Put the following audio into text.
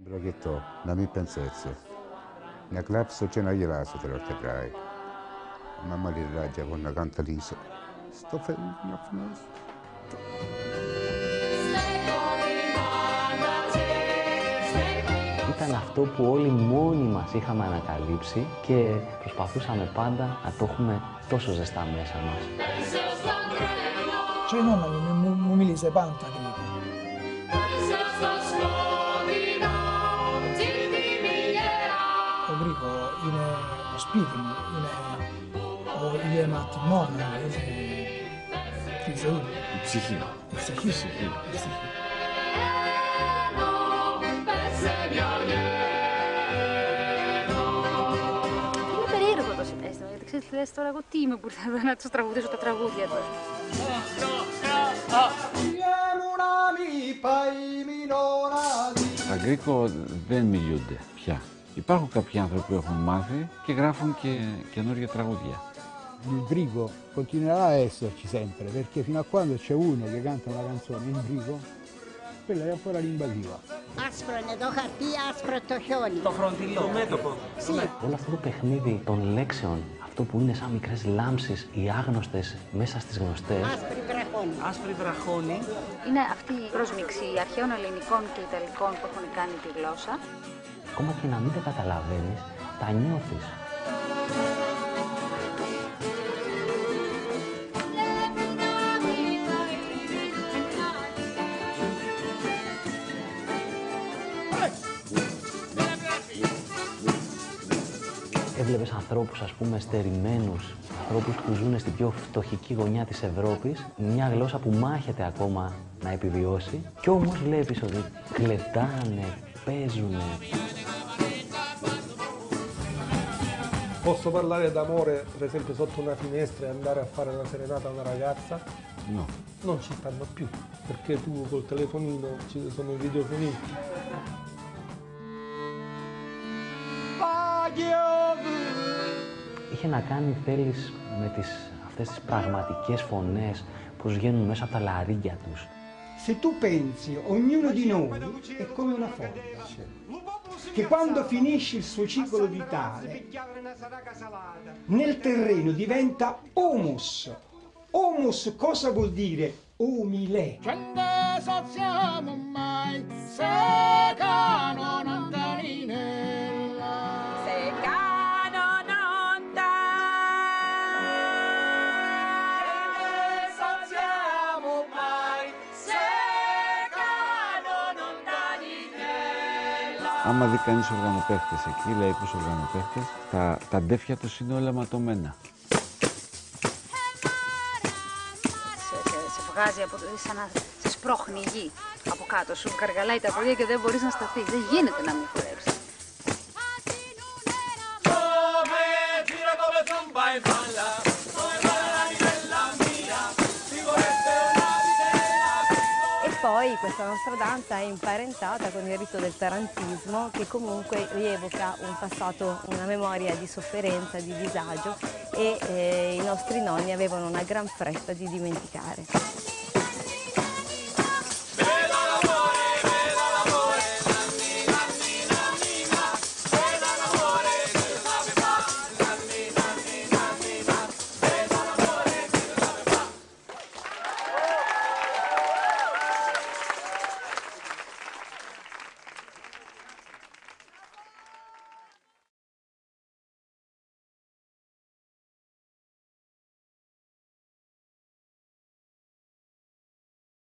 Brochetto, να μην pensezzo. Να κλάψω και να γελάσω τώρα ορτεπράει. Μάμα λιράτια εγώ να κανταλίσω. Στο φέρνει να φνώσει. Ήταν αυτό που όλοι μόνοι μας είχαμε ανακαλύψει και προσπαθούσαμε πάντα να το έχουμε τόσο ζεστά μέσα μας. Cioè nonna μου μίλησε πάντα γρήγορα. Ο Γρήγο είναι το σπίτι μου, είναι η ματιμόνα, είναι τη ζωή. Η ψυχή. Η ψυχή. Είναι περίεργο το συναίσθημα, γιατί ξέρεις, λες τώρα εγώ τι είμαι που ήρθα εδώ να τους τραγουδήσω τα τραγούδια τους. Στα γκρίκο δεν μιλούνται πια. Υπάρχουν κάποιοι άνθρωποι που έχουν μάθει και γράφουν και καινούργια τραγούδια. Il brigo continuerà a esserci sempre, perché fino a quando c'è uno che canta una canzone in brigo, quella è ancora lingua viva. Άσπρο είναι το χαρτί, άσπρο το χιόνι. Το φροντιλό. Το μέτωπο. Όλο αυτό το παιχνίδι των λέξεων, αυτό που είναι σαν μικρές λάμψεις, οι άγνωστες μέσα στις γνωστές. Άσπρη βραχώνη. Άσπρη βραχώνη. Είναι αυτή η προσμίξη αρχαίων ελληνικών και ιταλικών που έχουν κάνει τη γλώσσα. Ακόμα και να μην τα καταλαβαίνεις, τα νιώθεις. Έβλεπες ανθρώπους, ας πούμε, στερημένους, ανθρώπους που ζουν στην πιο φτωχική γωνιά της Ευρώπης, μια γλώσσα που μάχεται ακόμα να επιβιώσει, κι όμως βλέπεις ότι κλετάνε, παίζουνε. Posso parlare d'amore, per esempio, sotto una finestra e andare a fare una serenata a una ragazza? No. Non ci stanno più, perché tu col telefonino ci sono i videofonini. Είχε να κάνει, θέλεις, με αυτές τις πραγματικές φωνές που βγαίνουν μέσα από τα λαρύγια τους. Se tu pensi, ognuno di noi è come una forbice, che quando finisce il suo ciclo vitale, nel terreno diventa humus. Humus cosa vuol dire? Umile. Άμα δει κανείς οργανοπαίχτες εκεί, λαϊκούς οργανοπαίχτες, τα ντέφια τους είναι όλα ματωμένα. Σε βγάζει από σαν να σε σπρώχνει η γη από κάτω, σου καργαλάει τα πόδια και δεν μπορείς να σταθείς. Δεν γίνεται να μην χορέψεις. Poi questa nostra danza è imparentata con il rito del tarantismo che comunque rievoca un passato, una memoria di sofferenza, di disagio e i nostri nonni avevano una gran fretta di dimenticare.